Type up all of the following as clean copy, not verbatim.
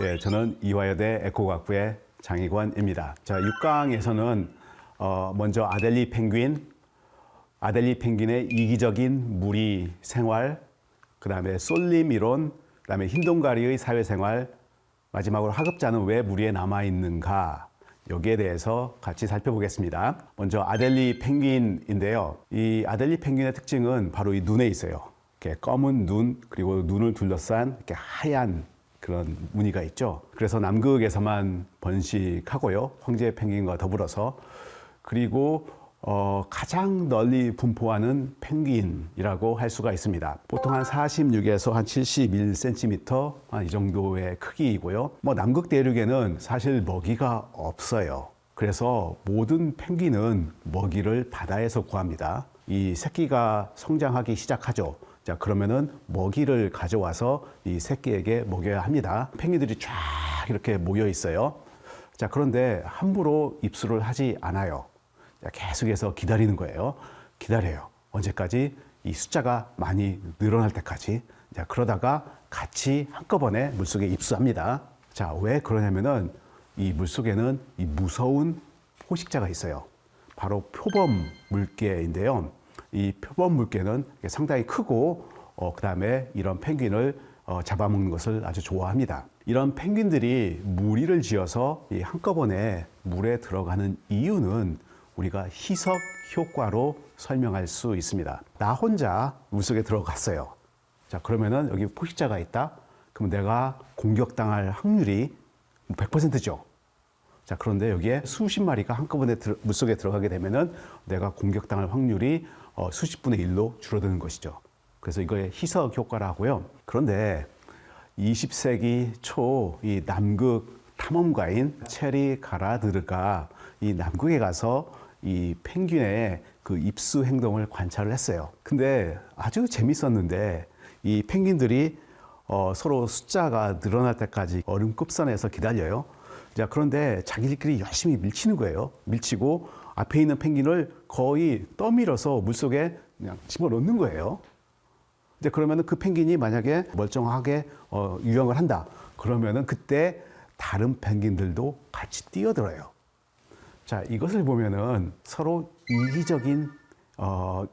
예, 저는 이화여대 에코과학부의 장익원입니다. 자, 6강에서는 먼저 아델리 펭귄의 이기적인 무리 생활, 그 다음에 쏠림 이론, 그 다음에 흰동가리의 사회생활, 마지막으로 하급자는 왜 무리에 남아있는가, 여기에 대해서 같이 살펴보겠습니다. 먼저 아델리 펭귄인데요. 이 아델리 펭귄의 특징은 바로 이 눈에 있어요. 이렇게 검은 눈, 그리고 눈을 둘러싼 이렇게 하얀 그런 무늬가 있죠. 그래서 남극에서만 번식하고요. 황제 펭귄과 더불어서. 그리고 가장 널리 분포하는 펭귄이라고 할 수가 있습니다. 보통 한 46에서 한 71cm 이 정도의 크기이고요. 남극 대륙에는 사실 먹이가 없어요. 그래서 모든 펭귄은 먹이를 바다에서 구합니다. 이 새끼가 성장하기 시작하죠. 자, 그러면은 먹이를 가져와서 이 새끼에게 먹여야 합니다. 펭귄들이 쫙 이렇게 모여 있어요. 자, 그런데 함부로 입수를 하지 않아요. 자, 계속해서 기다리는 거예요. 기다려요. 언제까지? 이 숫자가 많이 늘어날 때까지. 자, 그러다가 같이 한꺼번에 물속에 입수합니다. 자, 왜 그러냐면은 이 물속에는 이 무서운 포식자가 있어요. 바로 표범 물개인데요. 이 표범 물개는 상당히 크고 그 다음에 이런 펭귄을 잡아먹는 것을 아주 좋아합니다. 이런 펭귄들이 무리를 지어서 한꺼번에 물에 들어가는 이유는 우리가 희석 효과로 설명할 수 있습니다. 나 혼자 물속에 들어갔어요. 자, 그러면은 여기 포식자가 있다. 그럼 내가 공격당할 확률이 100%죠. 자, 그런데 여기에 수십 마리가 한꺼번에 물속에 들어가게 되면은 내가 공격당할 확률이 수십 분의 1로 줄어드는 것이죠. 그래서 이거의 희석 효과라 하고요. 그런데 20세기 초 이 남극 탐험가인 체리 가라드르가 이 남극에 가서 이 펭귄의 그 입수 행동을 관찰을 했어요. 근데 아주 재밌었는데 이 펭귄들이 서로 숫자가 늘어날 때까지 얼음 끝선에서 기다려요. 자, 그런데 자기들끼리 열심히 밀치는 거예요. 밀치고 앞에 있는 펭귄을 거의 떠밀어서 물속에 그냥 집어넣는 거예요. 이제 그러면은 그 펭귄이 만약에 멀쩡하게 유영을 한다. 그러면은 그때 다른 펭귄들도 같이 뛰어들어요. 자, 이것을 보면은 서로 이기적인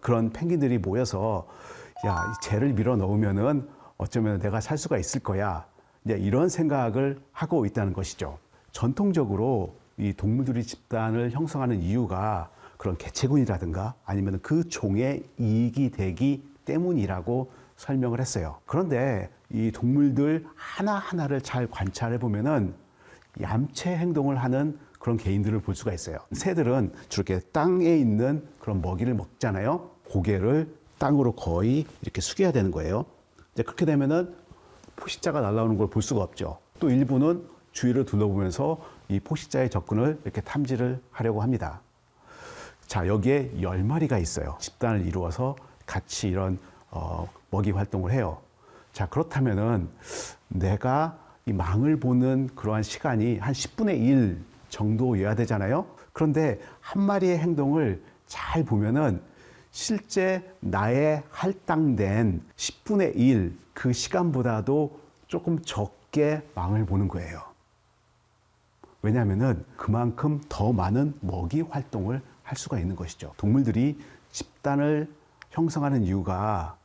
그런 펭귄들이 모여서 야, 쟤를 밀어 넣으면은 어쩌면 내가 살 수가 있을 거야. 이제 이런 생각을 하고 있다는 것이죠. 전통적으로 이 동물들이 집단을 형성하는 이유가 그런 개체군이라든가 아니면 그 종의 이익이 되기 때문이라고 설명을 했어요. 그런데 이 동물들 하나하나를 잘 관찰해 보면은 얌체 행동을 하는 그런 개인들을 볼 수가 있어요. 새들은 주로 이렇게 땅에 있는 그런 먹이를 먹잖아요. 고개를 땅으로 거의 이렇게 숙여야 되는 거예요. 이제 그렇게 되면은 포식자가 날아오는 걸 볼 수가 없죠. 또 일부는 주위를 둘러보면서 이 포식자의 접근을 이렇게 탐지를 하려고 합니다. 자, 여기에 10마리가 있어요. 집단을 이루어서 같이 이런 먹이 활동을 해요. 자, 그렇다면은 내가 이 망을 보는 그러한 시간이 한 10분의 1 정도여야 되잖아요. 그런데 한 마리의 행동을 잘 보면은 실제 나의 할당된 10분의 1 그 시간보다도 조금 적게 망을 보는 거예요. 왜냐하면은 그만큼 더 많은 먹이 활동을 할 수가 있는 것이죠. 동물들이 집단을 형성하는 이유가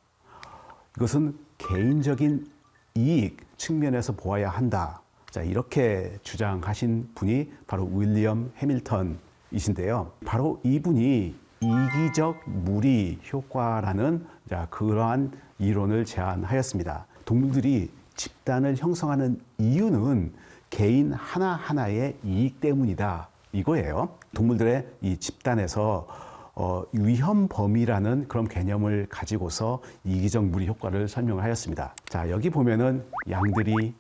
이것은 개인적인 이익 측면에서 보아야 한다. 자, 이렇게 주장하신 분이 바로 윌리엄 해밀턴이신데요. 바로 이분이 이기적 무리 효과라는 그러한 이론을 제안하였습니다. 동물들이 집단을 형성하는 이유는 개인 하나하나의 이익 때문이다. 이거예요. 동물들의 이 집단에서 위험 범위라는 그런 개념을 가지고서 이기적 무리 효과를 설명을 하였습니다. 자, 여기 보면은 양들이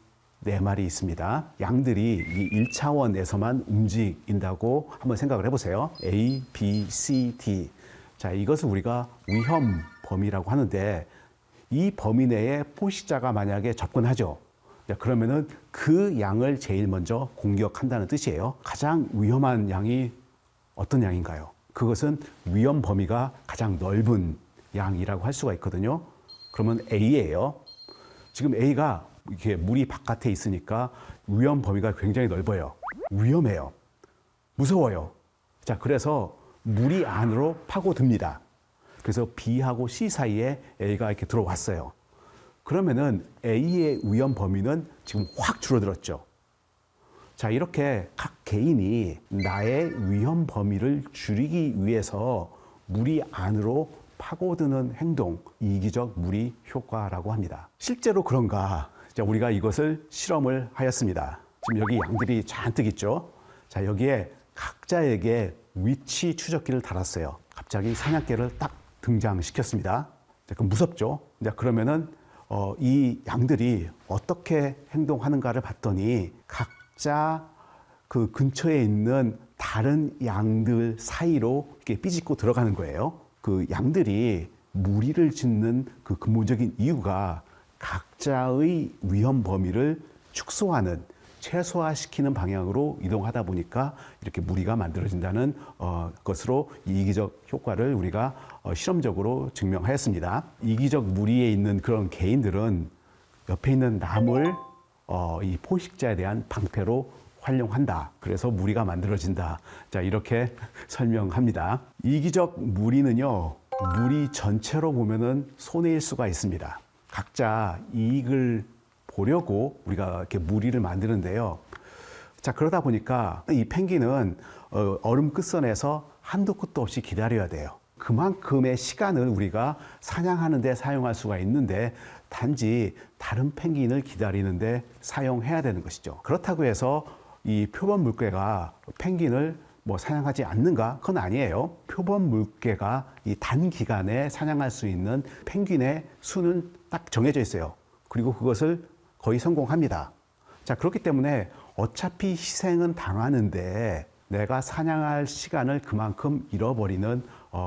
4마리 있습니다. 양들이 이 1차원에서만 움직인다고 한번 생각을 해보세요. A, B, C, D. 자, 이것을 우리가 위험 범위라고 하는데 이 범위 내에 포식자가 만약에 접근하죠. 그러면은 그 양을 제일 먼저 공격한다는 뜻이에요. 가장 위험한 양이 어떤 양인가요? 그것은 위험 범위가 가장 넓은 양이라고 할 수가 있거든요. 그러면 A예요. 지금 A가 이렇게 물이 바깥에 있으니까 위험 범위가 굉장히 넓어요. 위험해요. 무서워요. 자, 그래서 물이 안으로 파고듭니다. 그래서 B하고 C 사이에 A가 이렇게 들어왔어요. 그러면은 A의 위험 범위는 지금 확 줄어들었죠. 자, 이렇게 각 개인이 나의 위험 범위를 줄이기 위해서 물이 안으로 파고드는 행동, 이기적 무리 효과라고 합니다. 실제로 그런가? 자, 우리가 이것을 실험을 하였습니다. 지금 여기 양들이 잔뜩 있죠? 자, 여기에 각자에게 위치 추적기를 달았어요. 갑자기 사냥개를 딱 등장시켰습니다. 자, 그럼 무섭죠? 자, 그러면은 이 양들이 어떻게 행동하는가를 봤더니 각자 그 근처에 있는 다른 양들 사이로 이렇게 삐짓고 들어가는 거예요. 그 양들이 무리를 짓는 그 근본적인 이유가 각자의 위험 범위를 축소하는, 최소화시키는 방향으로 이동하다 보니까 이렇게 무리가 만들어진다는 것으로 이기적 효과를 우리가 실험적으로 증명하였습니다. 이기적 무리에 있는 그런 개인들은 옆에 있는 남을 이 포식자에 대한 방패로 활용한다. 그래서 무리가 만들어진다. 자, 이렇게 설명합니다. 이기적 무리는요, 무리 전체로 보면은 손해일 수가 있습니다. 각자 이익을 보려고 우리가 이렇게 무리를 만드는데요. 자, 그러다 보니까 이 펭귄은 얼음 끝선에서 한도 끝도 없이 기다려야 돼요. 그만큼의 시간을 우리가 사냥하는 데 사용할 수가 있는데 단지 다른 펭귄을 기다리는데 사용해야 되는 것이죠. 그렇다고 해서 이 표범 물개가 펭귄을 뭐 사냥하지 않는가? 그건 아니에요. 표범 물개가 이 단기간에 사냥할 수 있는 펭귄의 수는 딱 정해져 있어요. 그리고 그것을 거의 성공합니다. 자, 그렇기 때문에 어차피 희생은 당하는데 내가 사냥할 시간을 그만큼 잃어버리는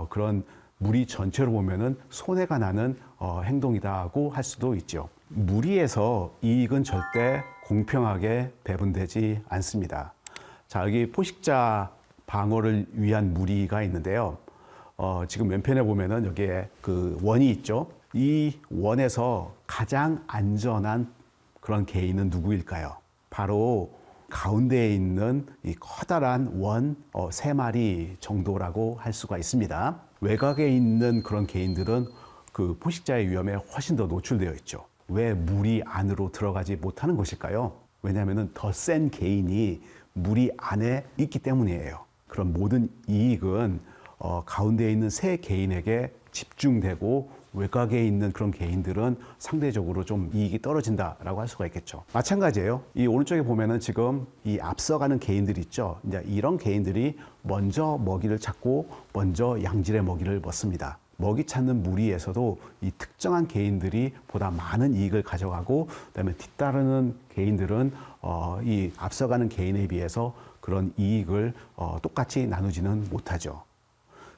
그런 무리 전체로 보면은 손해가 나는 행동이다고 할 수도 있죠. 무리에서 이익은 절대 공평하게 배분되지 않습니다. 자, 여기 포식자 방어를 위한 무리가 있는데요. 지금 왼편에 보면은 여기에 그 원이 있죠. 이 원에서 가장 안전한 그런 개인은 누구일까요? 바로 가운데에 있는 이 커다란 원 3마리 정도라고 할 수가 있습니다. 외곽에 있는 그런 개인들은 그 포식자의 위험에 훨씬 더 노출되어 있죠. 왜 무리 안으로 들어가지 못하는 것일까요? 왜냐하면 더 센 개인이 무리 안에 있기 때문이에요. 그런 모든 이익은 가운데에 있는 세 개인에게 집중되고 외곽에 있는 그런 개인들은 상대적으로 좀 이익이 떨어진다라고 할 수가 있겠죠. 마찬가지예요. 이 오른쪽에 보면은 지금 이 앞서가는 개인들이 있죠. 이제 이런 개인들이 먼저 먹이를 찾고 먼저 양질의 먹이를 먹습니다. 먹이 찾는 무리에서도 이 특정한 개인들이 보다 많은 이익을 가져가고 그다음에 뒤따르는 개인들은 이 앞서가는 개인에 비해서 그런 이익을 똑같이 나누지는 못하죠.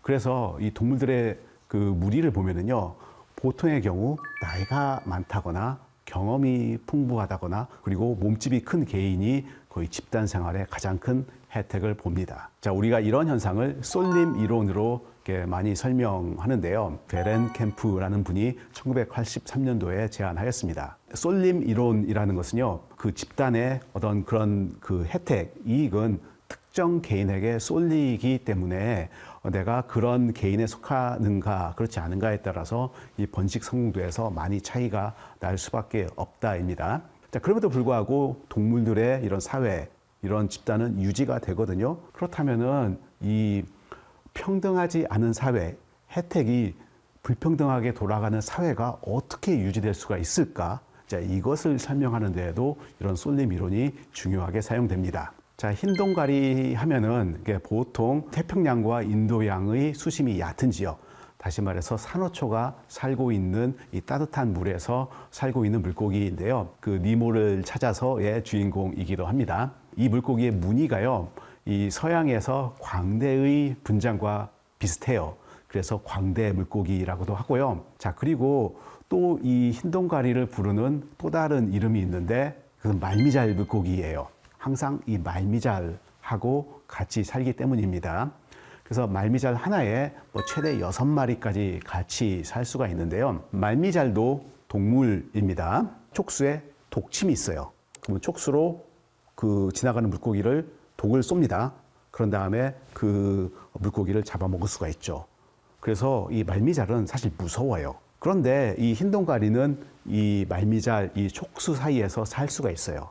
그래서 이 동물들의 그 무리를 보면은요, 보통의 경우 나이가 많다거나 경험이 풍부하다거나 그리고 몸집이 큰 개인이 거의 집단 생활에 가장 큰 혜택을 봅니다. 자, 우리가 이런 현상을 쏠림 이론으로 이렇게 많이 설명하는데요. 베렌캠프라는 분이 1983년도에 제안하였습니다. 쏠림 이론이라는 것은요, 그 집단의 어떤 그런 그 혜택, 이익은 특정 개인에게 쏠리기 때문에 내가 그런 개인에 속하는가 그렇지 않은가에 따라서 이 번식 성공도에서 많이 차이가 날 수밖에 없다입니다. 자, 그럼에도 불구하고 동물들의 이런 사회, 이런 집단은 유지가 되거든요. 그렇다면은 이 평등하지 않은 사회, 혜택이 불평등하게 돌아가는 사회가 어떻게 유지될 수가 있을까? 자, 이것을 설명하는 데에도 이런 쏠림 이론이 중요하게 사용됩니다. 자, 흰동가리 하면은 보통 태평양과 인도양의 수심이 얕은 지역, 다시 말해서 산호초가 살고 있는 이 따뜻한 물에서 살고 있는 물고기인데요. 그 니모를 찾아서의 주인공이기도 합니다. 이 물고기의 무늬가요, 이 서양에서 광대의 분장과 비슷해요. 그래서 광대 물고기라고도 하고요. 자, 그리고 또 이 흰동가리를 부르는 또 다른 이름이 있는데 그건 말미잘 물고기예요. 항상 이 말미잘하고 같이 살기 때문입니다. 그래서 말미잘 하나에 최대 6마리까지 같이 살 수가 있는데요. 말미잘도 동물입니다. 촉수에 독침이 있어요. 그러면 촉수로 그 지나가는 물고기를 독을 쏩니다. 그런 다음에 그 물고기를 잡아먹을 수가 있죠. 그래서 이 말미잘은 사실 무서워요. 그런데 이 흰동가리는 이 말미잘, 이 촉수 사이에서 살 수가 있어요.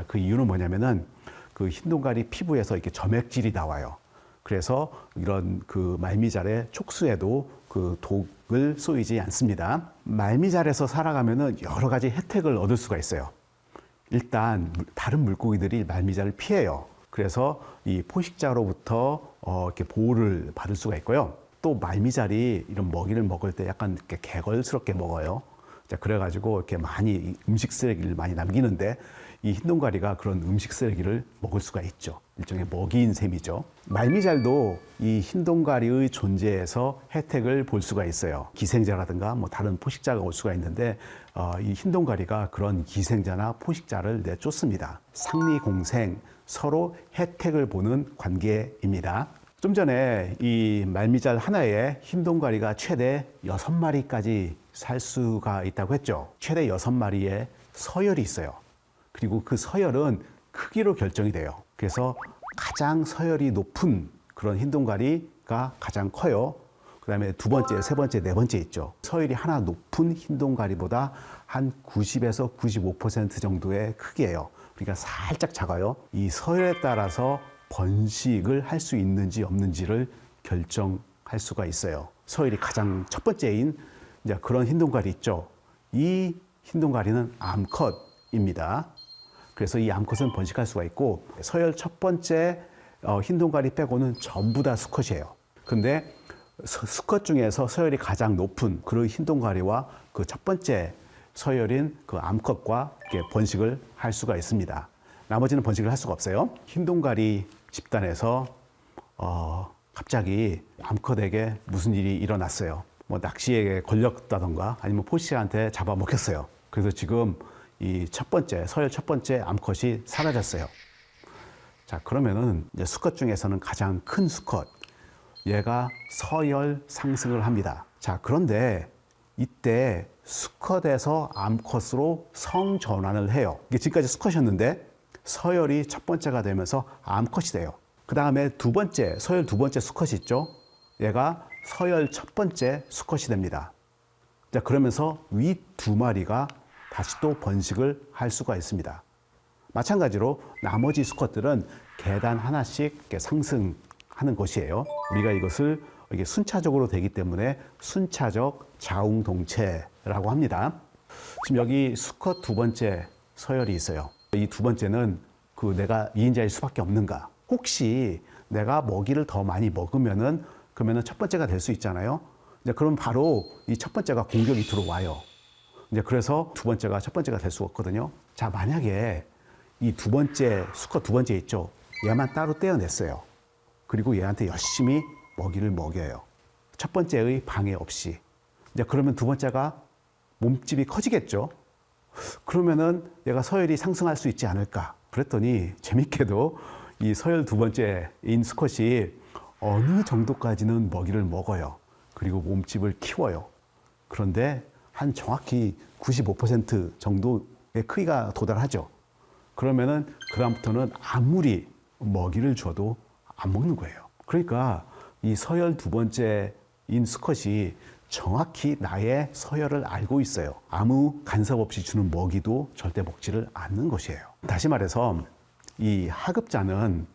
그 이유는 뭐냐면은 그 흰동가리 피부에서 이렇게 점액질이 나와요. 그래서 이런 그 말미잘의 촉수에도 그 독을 쏘이지 않습니다. 말미잘에서 살아가면은 여러 가지 혜택을 얻을 수가 있어요. 일단 다른 물고기들이 말미잘을 피해요. 그래서 이 포식자로부터 이렇게 보호를 받을 수가 있고요. 또 말미잘이 이런 먹이를 먹을 때 약간 이렇게 개걸스럽게 먹어요. 자, 그래가지고 이렇게 많이 음식 쓰레기를 많이 남기는데 이 흰동가리가 그런 음식 쓰레기를 먹을 수가 있죠. 일종의 먹이인 셈이죠. 말미잘도 이 흰동가리의 존재에서 혜택을 볼 수가 있어요. 기생자라든가 뭐 다른 포식자가 올 수가 있는데 이 흰동가리가 그런 기생자나 포식자를 내쫓습니다. 상리공생, 서로 혜택을 보는 관계입니다. 좀 전에 이 말미잘 하나에 흰동가리가 최대 6마리까지 살 수가 있다고 했죠. 최대 6마리의 서열이 있어요. 그리고 그 서열은 크기로 결정이 돼요. 그래서 가장 서열이 높은 그런 흰동가리가 가장 커요. 그 다음에 두 번째, 세 번째, 네 번째 있죠. 서열이 하나 높은 흰동가리보다 한 90에서 95% 정도의 크기예요. 그러니까 살짝 작아요. 이 서열에 따라서 번식을 할 수 있는지 없는지를 결정할 수가 있어요. 서열이 가장 첫 번째인 이제 그런 흰동가리 있죠. 이 흰동가리는 암컷입니다. 그래서 이 암컷은 번식할 수가 있고 서열 첫 번째 흰동가리 빼고는 전부 다 수컷이에요. 근데 수컷 중에서 서열이 가장 높은 그 흰동가리와 그 첫 번째 서열인 그 암컷과 이렇게 번식을 할 수가 있습니다. 나머지는 번식을 할 수가 없어요. 흰동가리 집단에서 갑자기 암컷에게 무슨 일이 일어났어요. 뭐 낚시에 걸렸다던가 아니면 포식자한테 잡아먹혔어요. 그래서 지금 이 첫 번째, 서열 첫 번째 암컷이 사라졌어요. 자, 그러면은 이제 수컷 중에서는 가장 큰 수컷, 얘가 서열 상승을 합니다. 자, 그런데 이때 수컷에서 암컷으로 성전환을 해요. 이게 지금까지 수컷이었는데 서열이 첫 번째가 되면서 암컷이 돼요. 그 다음에 두 번째, 서열 두 번째 수컷이 있죠. 얘가 서열 첫 번째 수컷이 됩니다. 자, 그러면서 위 두 마리가 다시 또 번식을 할 수가 있습니다. 마찬가지로 나머지 수컷들은 계단 하나씩 이렇게 상승하는 것이에요. 우리가 이것을 이게 순차적으로 되기 때문에 순차적 자웅동체라고 합니다. 지금 여기 수컷 두 번째 서열이 있어요. 이 두 번째는 그 내가 2인자일 수밖에 없는가? 혹시 내가 먹이를 더 많이 먹으면은 그러면은 첫 번째가 될 수 있잖아요. 이제 그럼 바로 이 첫 번째가 공격이 들어와요. 이제 그래서 두 번째가 첫 번째가 될 수가 없거든요. 자, 만약에 이 두 번째, 수컷 두 번째 있죠. 얘만 따로 떼어냈어요. 그리고 얘한테 열심히 먹이를 먹여요. 첫 번째의 방해 없이. 이제 그러면 두 번째가 몸집이 커지겠죠. 그러면은 얘가 서열이 상승할 수 있지 않을까. 그랬더니 재밌게도 이 서열 두 번째인 수컷이 어느 정도까지는 먹이를 먹어요. 그리고 몸집을 키워요. 그런데 한 정확히 95% 정도의 크기가 도달하죠. 그러면은 그다음부터는 아무리 먹이를 줘도 안 먹는 거예요. 그러니까 이 서열 두 번째인 수컷이 정확히 나의 서열을 알고 있어요. 아무 간섭 없이 주는 먹이도 절대 먹지를 않는 것이에요. 다시 말해서 이 하급자는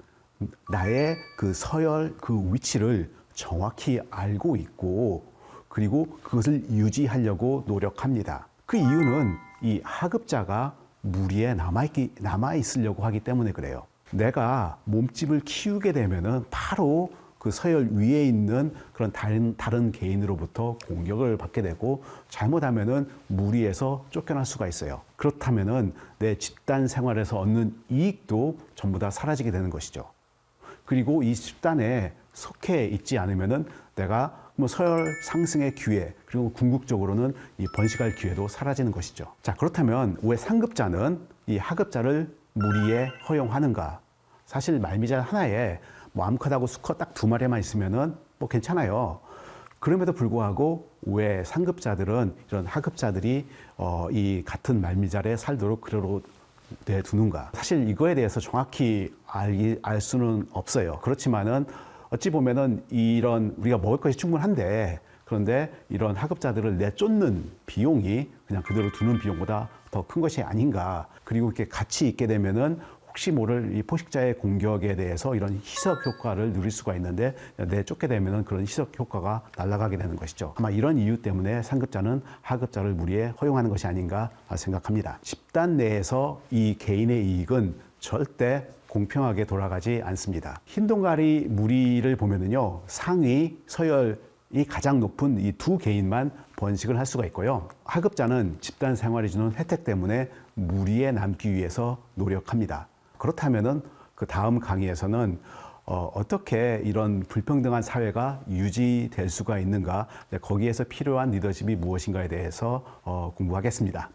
나의 그 서열, 그 위치를 정확히 알고 있고 그리고 그것을 유지하려고 노력합니다. 그 이유는 이 하급자가 무리에 남아있으려고 하기 때문에 그래요. 내가 몸집을 키우게 되면은 바로 그 서열 위에 있는 그런 다른 개인으로부터 공격을 받게 되고 잘못하면은 무리에서 쫓겨날 수가 있어요. 그렇다면은 내 집단 생활에서 얻는 이익도 전부 다 사라지게 되는 것이죠. 그리고 이 집단에 속해 있지 않으면은 내가 뭐 서열 상승의 기회 그리고 궁극적으로는 이 번식할 기회도 사라지는 것이죠. 자, 그렇다면 왜 상급자는 이 하급자를 무리에 허용하는가? 사실 말미잘 하나에 뭐 암컷하고 수컷 딱 두 마리만 있으면은 뭐 괜찮아요. 그럼에도 불구하고 왜 상급자들은 이런 하급자들이 이 같은 말미잘에 살도록 그대로 내두는가? 사실 이거에 대해서 정확히 알 수는 없어요. 그렇지만은 어찌 보면은 이런 우리가 먹을 것이 충분한데 그런데 이런 하급자들을 내쫓는 비용이 그냥 그대로 두는 비용보다 더 큰 것이 아닌가. 그리고 이렇게 같이 있게 되면은 혹시 모를 이 포식자의 공격에 대해서 이런 희석 효과를 누릴 수가 있는데 내쫓게 되면은 그런 희석 효과가 날아가게 되는 것이죠. 아마 이런 이유 때문에 상급자는 하급자를 무리에 허용하는 것이 아닌가 생각합니다. 집단 내에서 이 개인의 이익은 절대 공평하게 돌아가지 않습니다. 흰동가리 무리를 보면은요, 상위, 서열이 가장 높은 이 두 개인만 번식을 할 수가 있고요. 하급자는 집단 생활이 주는 혜택 때문에 무리에 남기 위해서 노력합니다. 그렇다면은 그 다음 강의에서는 어떻게 이런 불평등한 사회가 유지될 수가 있는가, 거기에서 필요한 리더십이 무엇인가에 대해서 공부하겠습니다.